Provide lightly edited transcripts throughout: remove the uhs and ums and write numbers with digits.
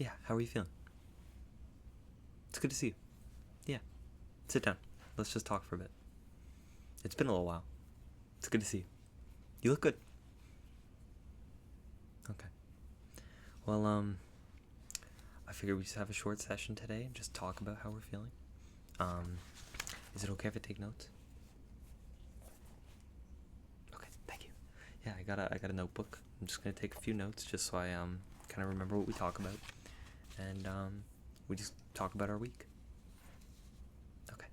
Yeah, how are you feeling? It's good to see you. Yeah, sit down. Let's just talk for a bit. It's been a little while. It's good to see you. You look good. Okay. Well, I figured we just have a short session today and just talk about how we're feeling. Is it okay if I take notes? Okay, thank you. Yeah, I got a notebook. I'm just gonna take a few notes just so I kind of remember what we talk about, and we just talk about our week. Okay.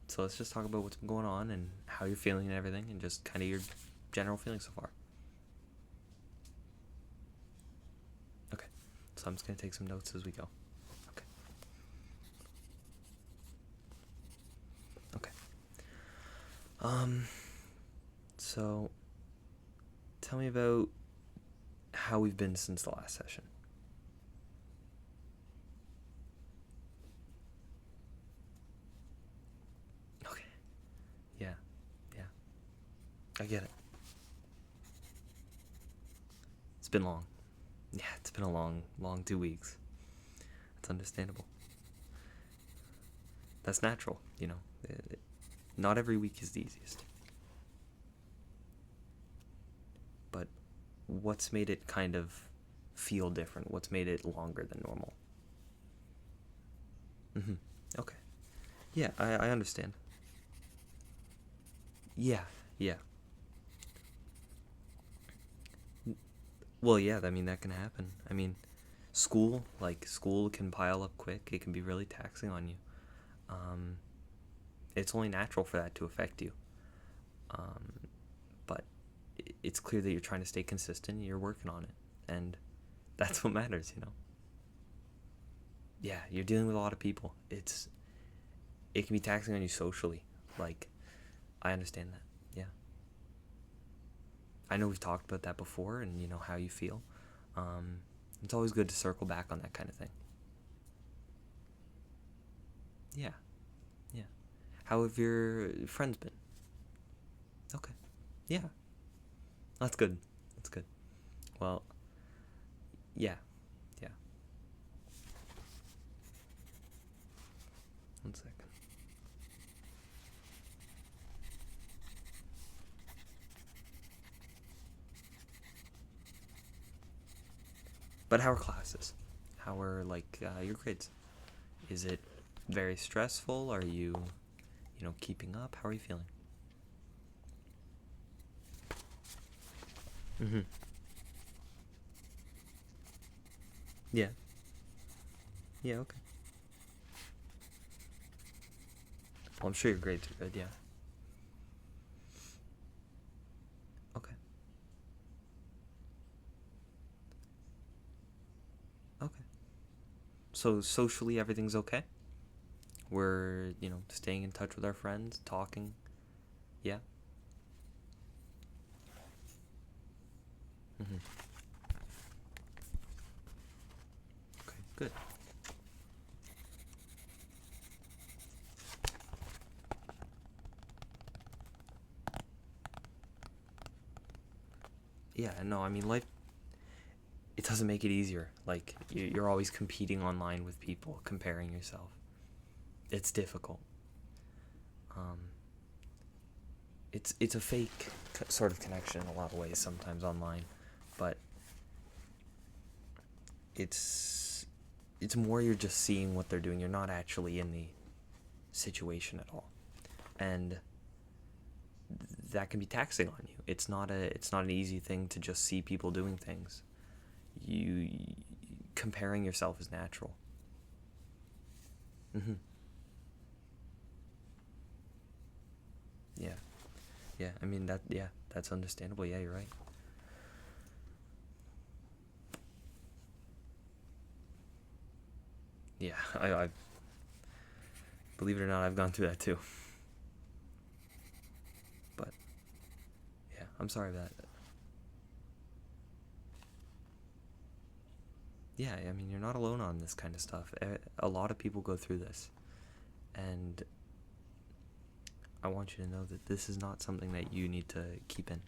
So let's just talk about what's been going on and how you're feeling and everything, and just kind of your general feelings so far. Okay. So I'm just gonna take some notes as we go. Okay. Okay. So tell me about how we've been since the last session. Okay. Yeah. Yeah. I get it. It's been long. Yeah, it's been a long 2 weeks. It's understandable. That's natural, you know. Not every week is the easiest. But what's made it kind of feel different? What's made it longer than normal? Okay. Yeah, I understand. Yeah, yeah. Well, yeah, I mean, that can happen. I mean, school can pile up quick. It can be really taxing on you. Um, it's only natural for that to affect you. But it's clear that you're trying to stay consistent and you're working on it. And that's what matters, you know? Yeah, you're dealing with a lot of people. It can be taxing on you socially. Like, I understand that. Yeah. I know we've talked about that before and you know how you feel. It's always good to circle back on that kind of thing. Yeah. Yeah. How have your friends been? Okay. Yeah. That's good. That's good. Well, yeah. Yeah. One second. But how are classes? How are, like, your grades? Is it very stressful? Are you keeping up? How are you feeling? Mm-hmm. Yeah. Yeah, okay. Well, I'm sure your grades are good, yeah. Okay. Okay. So socially, everything's okay? We're, staying in touch with our friends, talking. Yeah? Mm-hmm. Okay, good. Yeah, no, I mean, life, it doesn't make it easier. Like, you're always competing online with people, comparing yourself. It's difficult. Um, it's a fake sort of connection in a lot of ways sometimes online, but it's more you're just seeing what they're doing. You're not actually in the situation at all, and that can be taxing on you. It's not an easy thing to just see people doing things. You comparing yourself is natural. Mm-hmm. Yeah, yeah. I mean that. Yeah, that's understandable. Yeah, you're right. Yeah, I believe it or not, I've gone through that too. But yeah, I'm sorry about that. Yeah, I mean, you're not alone on this kind of stuff. A lot of people go through this, and I want you to know that this is not something that you need to keep in.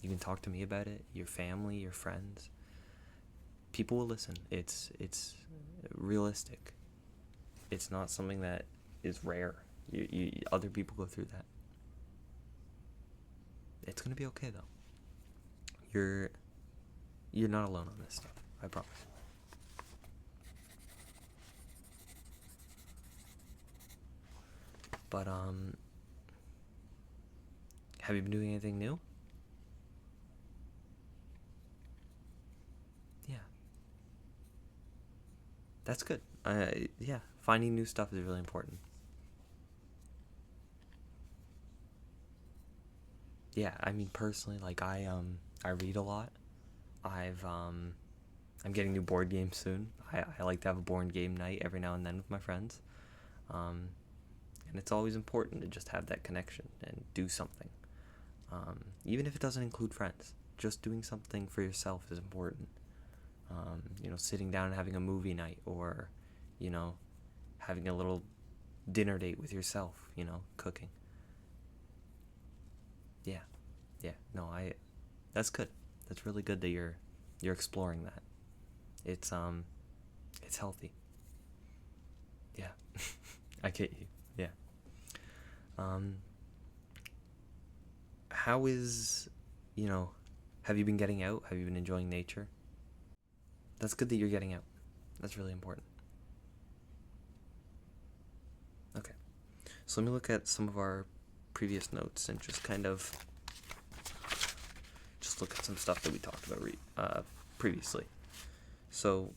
You can talk to me about it, your family, your friends, people will listen. It's realistic. It's not something that is rare. Other people go through that. It's gonna be okay though. You're not alone on this stuff. I promise. But have you been doing anything new? Yeah. That's good. Yeah, finding new stuff is really important. Yeah, I mean personally, like I read a lot. I'm getting new board games soon. I like to have a board game night every now and then with my friends. Um, and it's always important to just have that connection and do something. Even if it doesn't include friends, just doing something for yourself is important. Sitting down and having a movie night, or, having a little dinner date with yourself, cooking. Yeah, yeah, no, that's good. That's really good that you're exploring that. It's healthy. Yeah, I get you. Yeah. Um, how is, have you been getting out? Have you been enjoying nature? That's good that you're getting out. That's really important. Okay. So let me look at some of our previous notes and just kind of just look at some stuff that we talked about previously. So,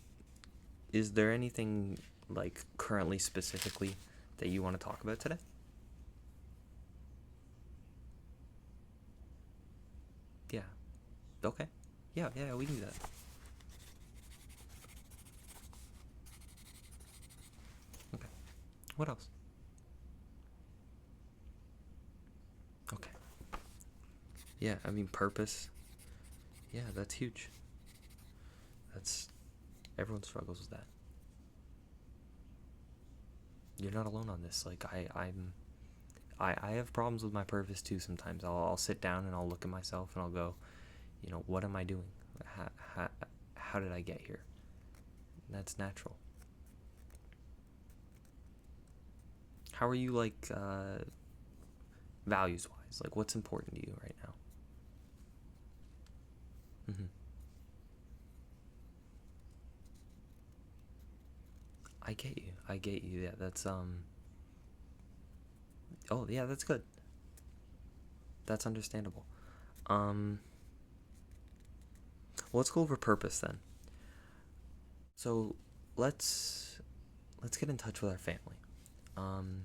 is there anything like currently specifically that you want to talk about today? Yeah. Okay. Yeah, we can do that. Okay. What else? Okay. Yeah, I mean purpose. Yeah, that's huge. That's Everyone struggles with that. You're not alone on this. Like I have problems with my purpose too sometimes. I'll sit down and I'll look at myself and I'll go, what am I doing? How did I get here? And that's natural. How are you, like, values wise? Like, what's important to you right now? Mm-hmm. I get you. Yeah, that's Oh, yeah, that's good. That's understandable. Um. Well, let's go over purpose then. So, let's get in touch with our family. Um,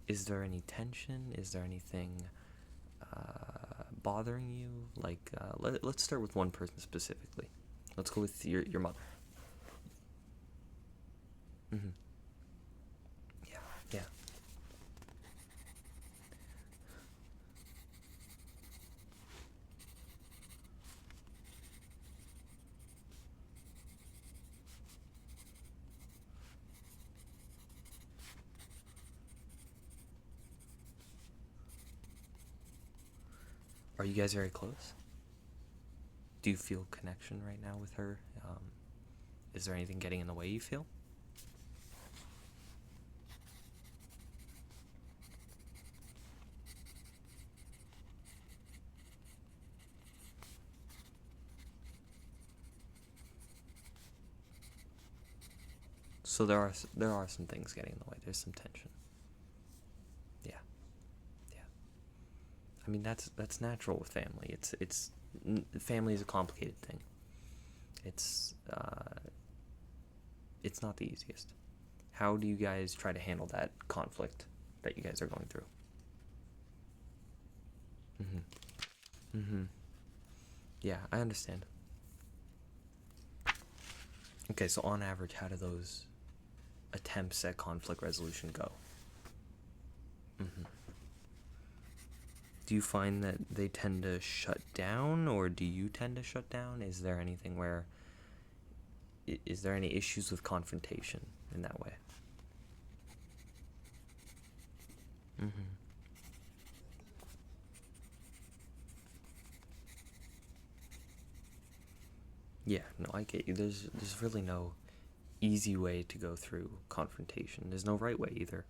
is there any tension? Is there anything bothering you? Like, let's start with one person specifically. Let's go with your mother. Mm-hmm. Yeah, yeah. Are you guys very close? Do you feel connection right now with her? Is there anything getting in the way, you feel? So there are some things getting in the way. There's some tension. Yeah, yeah. I mean that's natural with family. Family is a complicated thing. It's it's not the easiest. How do you guys try to handle that conflict that you guys are going through? Mhm. Mhm. Yeah, I understand. Okay, so on average, how do those attempts at conflict resolution go? Mhm. Do you find that they tend to shut down, or do you tend to shut down? Is there anything where is there any issues with confrontation in that way? Mhm. Yeah, no, I get you. There's really no easy way to go through confrontation. There's no right way either.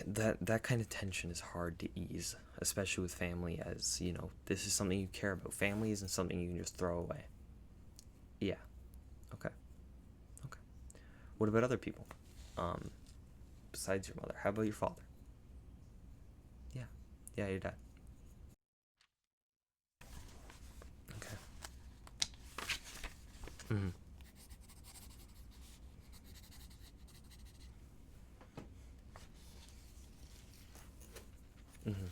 That kind of tension is hard to ease, especially with family, as you know, this is something you care about. Family isn't something you can just throw away. Yeah. Okay. Okay. What about other people? Um, Besides your mother, how about your father? Yeah. Yeah, your dad. Okay. Mm-hmm. Mm-hmm.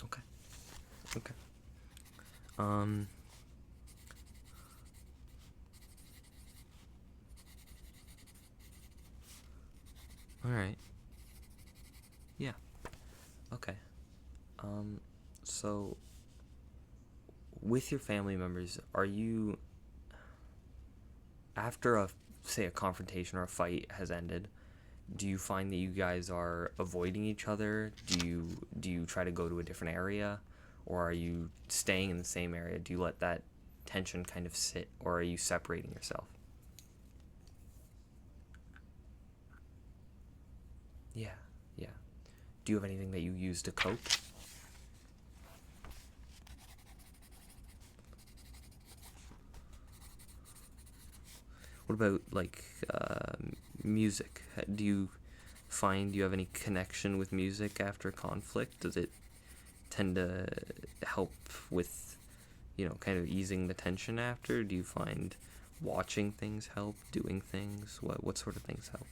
Okay. Okay. Um. All right. Yeah. Okay. Um. So, with your family members, are you after a say a confrontation or a fight has ended? Do you find that you guys are avoiding each other? Do you try to go to a different area, or are you staying in the same area? Do you let that tension kind of sit, or are you separating yourself? Yeah, yeah. Do you have anything that you use to cope? What about like music? Do you find you have any connection with music after conflict? Does it tend to help with, kind of easing the tension after? Do you find watching things help, doing things? What sort of things help?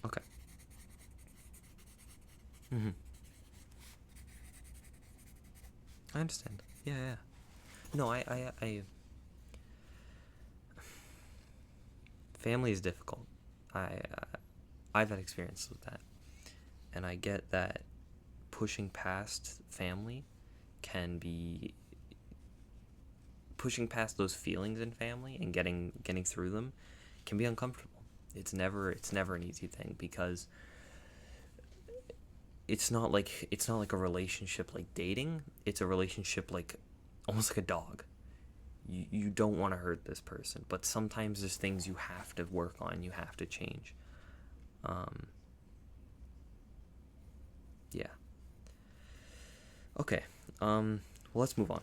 Okay. Mhm. I understand. Yeah, yeah. No, family is difficult. I've had experience with that, and I get that pushing past family can be pushing past those feelings in family and getting through them can be uncomfortable. It's never an easy thing because it's not like a relationship like dating. It's a relationship like almost like a dog. You don't want to hurt this person, but sometimes there's things you have to work on, you have to change. Um, yeah. Okay. Well, let's move on.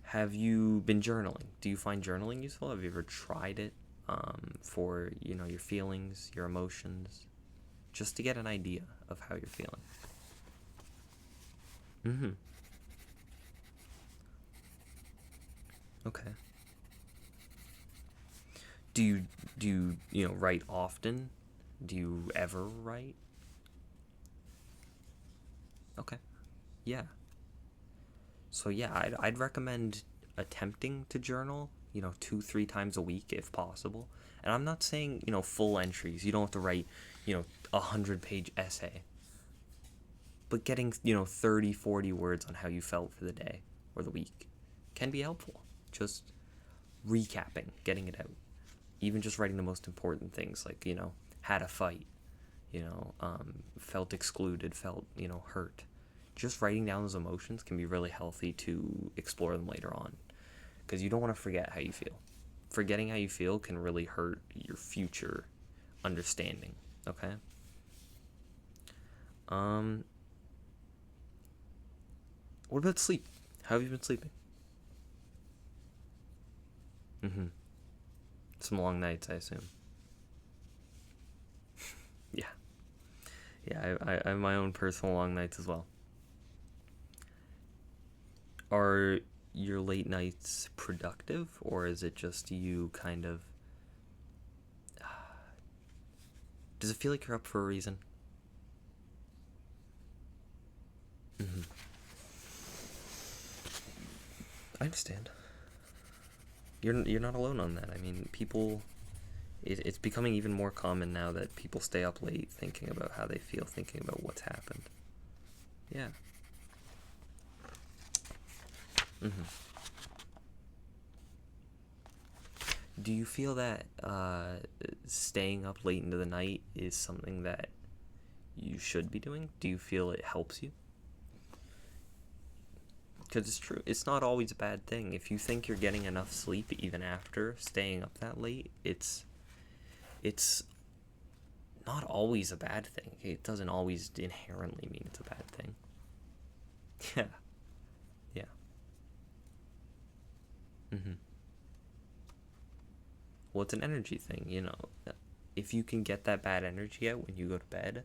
Have you been journaling? Do you find journaling useful? Have you ever tried it for your feelings, your emotions, just to get an idea of how you're feeling? Mm-hmm. Okay. Do you write often? Do you ever write? Okay. Yeah. So yeah, I'd recommend attempting to journal, 2, 3 times a week if possible. And I'm not saying, full entries. You don't have to write, 100-page essay. But getting, 30, 40 words on how you felt for the day or the week can be helpful. Just recapping, getting it out. Even just writing the most important things like, had a fight, felt excluded, felt, hurt. Just writing down those emotions can be really healthy to explore them later on because you don't want to forget how you feel. Forgetting how you feel can really hurt your future understanding. Okay. Um. What about sleep? How have you been sleeping? Mm-hmm. Some long nights, I assume. Yeah. Yeah. I have my own personal long nights as well. Are your late nights productive, or is it just you kind of? Does it feel like you're up for a reason? Mm-hmm. I understand. You're not alone on that. I mean, people. It's becoming even more common now that people stay up late thinking about how they feel, thinking about what's happened. Yeah. Mm-hmm. Do you feel that staying up late into the night is something that you should be doing? Do you feel it helps you? Because it's true. It's not always a bad thing. If you think you're getting enough sleep even after staying up that late, it's not always a bad thing. It doesn't always inherently mean it's a bad thing. Yeah. Yeah. Well, it's an energy thing, you know. If you can get that bad energy out when you go to bed,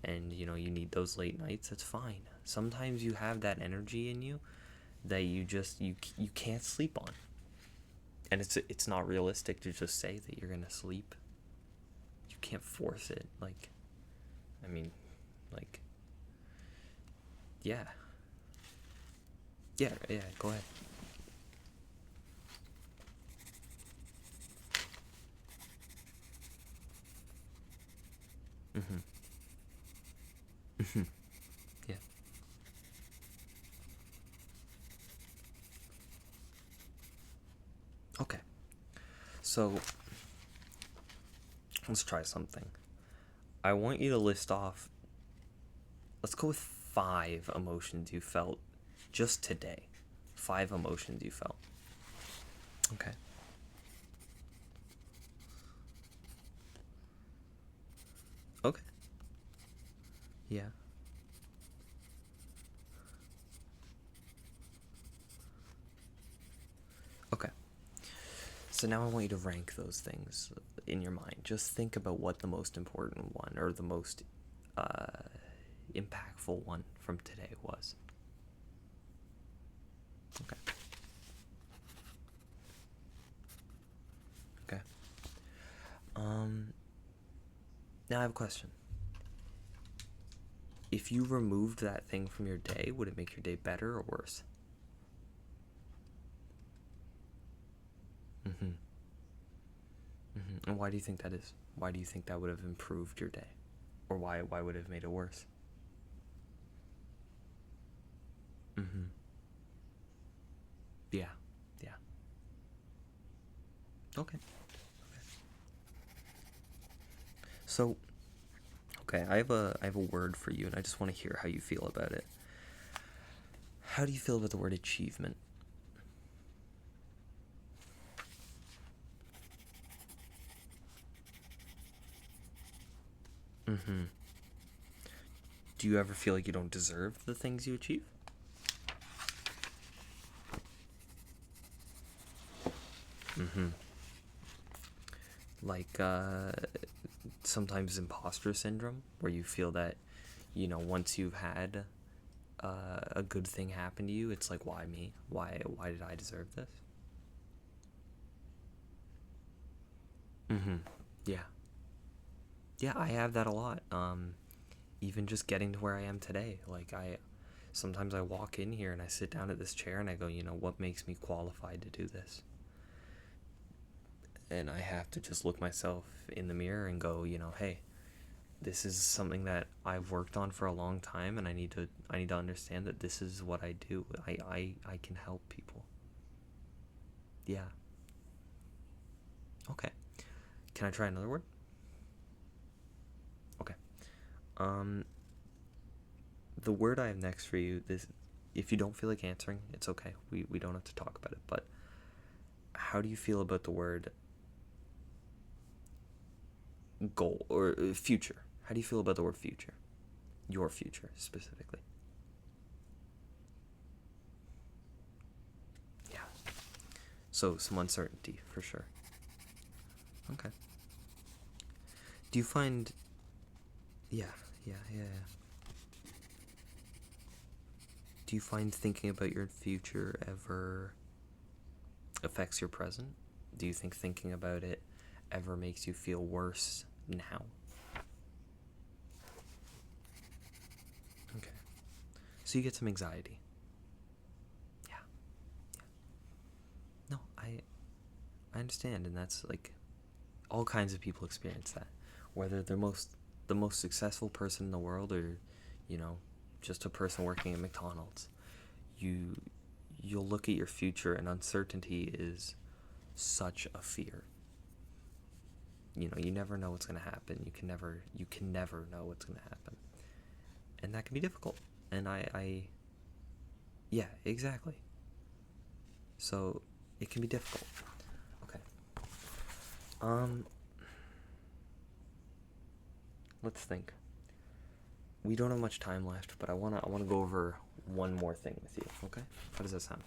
and you know you need those late nights, that's fine. Sometimes you have that energy in you that you can't sleep on, and it's not realistic to just say that you're gonna sleep. You can't force it. Like, I mean, like, yeah, yeah. Go ahead. Mhm. Mhm. Yeah. Okay. So let's try something. I want you to list off. Let's go with 5 emotions you felt just today. 5 emotions you felt. Okay. Okay. Yeah. Okay. So now I want you to rank those things in your mind. Just think about what the most important one or the most uh, impactful one from today was. Okay. Okay. Now I have a question. If you removed that thing from your day, would it make your day better or worse? Mm-hmm. Mm-hmm. And why do you think that is? Why do you think that would have improved your day? Or why would it have made it worse? Mm-hmm. Yeah. Yeah. Okay. So, okay, I have a word for you, and I just want to hear how you feel about it. How do you feel about the word achievement? Mm-hmm. Do you ever feel like you don't deserve the things you achieve? Mm-hmm. Like, sometimes imposter syndrome, where you feel that, you know, once you've had a good thing happen to you, it's like, why me? Why did I deserve this? Mm-hmm. Yeah. Yeah, I have that a lot. Even just getting to where I am today. Like, sometimes I walk in here and I sit down at this chair and I go, you know, what makes me qualified to do this? And I have to just look myself in the mirror and go, you know, hey, this is something that I've worked on for a long time, and I need to understand that this is what I do. I can help people. Yeah. Okay. Can I try another word? Okay. Um, the word I have next for you, this, if you don't feel like answering, it's okay. We don't have to talk about it. But how do you feel about the word goal or future? How do you feel about the word future? Your future specifically. Yeah. So some uncertainty for sure. Okay. Do you find? Yeah, yeah. Do you find thinking about your future ever affects your present? Do you think thinking about it ever makes you feel worse now? Okay. So you get some anxiety. Yeah. No, I understand, and that's like all kinds of people experience that. Whether they're the most successful person in the world, or, you know, just a person working at McDonald's, you you'll look at your future, and uncertainty is such a fear. You know, you never know what's going to happen. You can never know what's going to happen. And that can be difficult. And I Yeah, exactly. So it can be difficult. Okay. Um, let's think. We don't have much time left, but I wanna go over one more thing with you. Okay? How does that sound?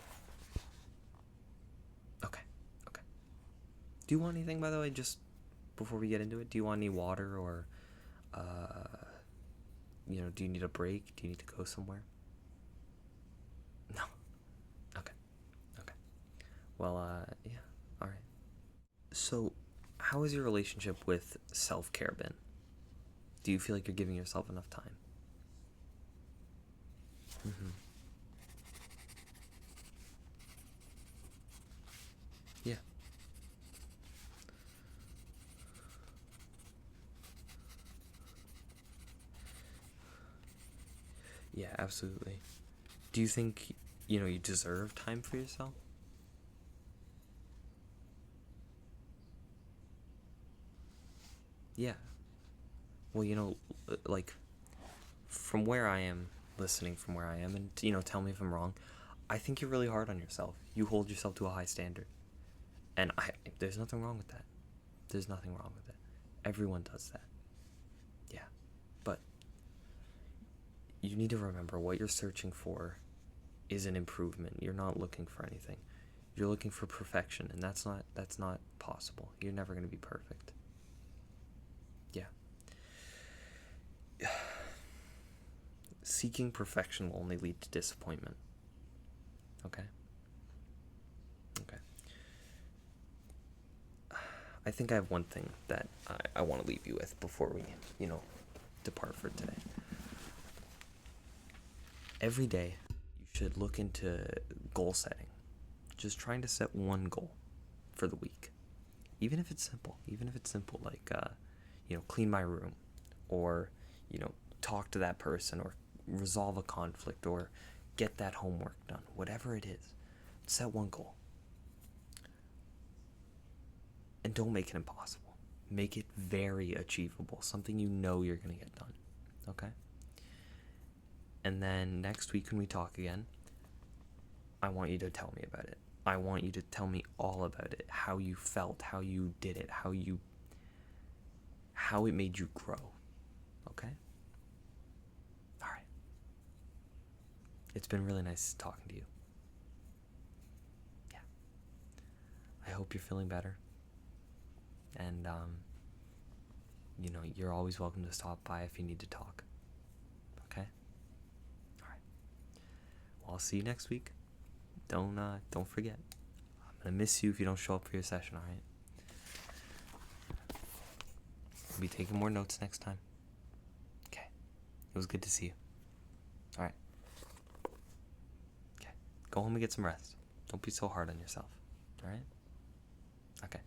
Okay. Okay. Do you want anything, by the way? Just before we get into it, do you want any water or, do you need a break? Do you need to go somewhere? No. Okay. Okay. Well, yeah. All right. So, how has your relationship with self-care been? Do you feel like you're giving yourself enough time? Mm-hmm. Yeah. Yeah, absolutely. Do you think, you deserve time for yourself? Yeah. Well, like, from where I am, listening from where I am, and, tell me if I'm wrong, I think you're really hard on yourself. You hold yourself to a high standard. And there's nothing wrong with that. There's nothing wrong with it. Everyone does that. Yeah. But you need to remember what you're searching for is an improvement. You're not looking for anything. You're looking for perfection, and that's not possible. You're never going to be perfect. Yeah. Seeking perfection will only lead to disappointment. Okay? Okay. I think I have one thing that I want to leave you with before we, depart for today. Every day, you should look into goal setting. Just trying to set one goal for the week. Even if it's simple, like, clean my room, or, talk to that person, or resolve a conflict, or get that homework done. Whatever it is, set one goal. And don't make it impossible. Make it very achievable, something you know you're going to get done. Okay? And then next week when we talk again, I want you to tell me about it. I want you to tell me all about it, how you felt, how you did it, how it made you grow. Okay? All right. It's been really nice talking to you. Yeah. I hope you're feeling better. And you're always welcome to stop by if you need to talk. Okay? All right. Well, I'll see you next week. Don't forget. I'm gonna miss you if you don't show up for your session. All right. I'll be taking more notes next time. Okay. It was good to see you. All right. Okay. Go home and get some rest. Don't be so hard on yourself. All right. Okay.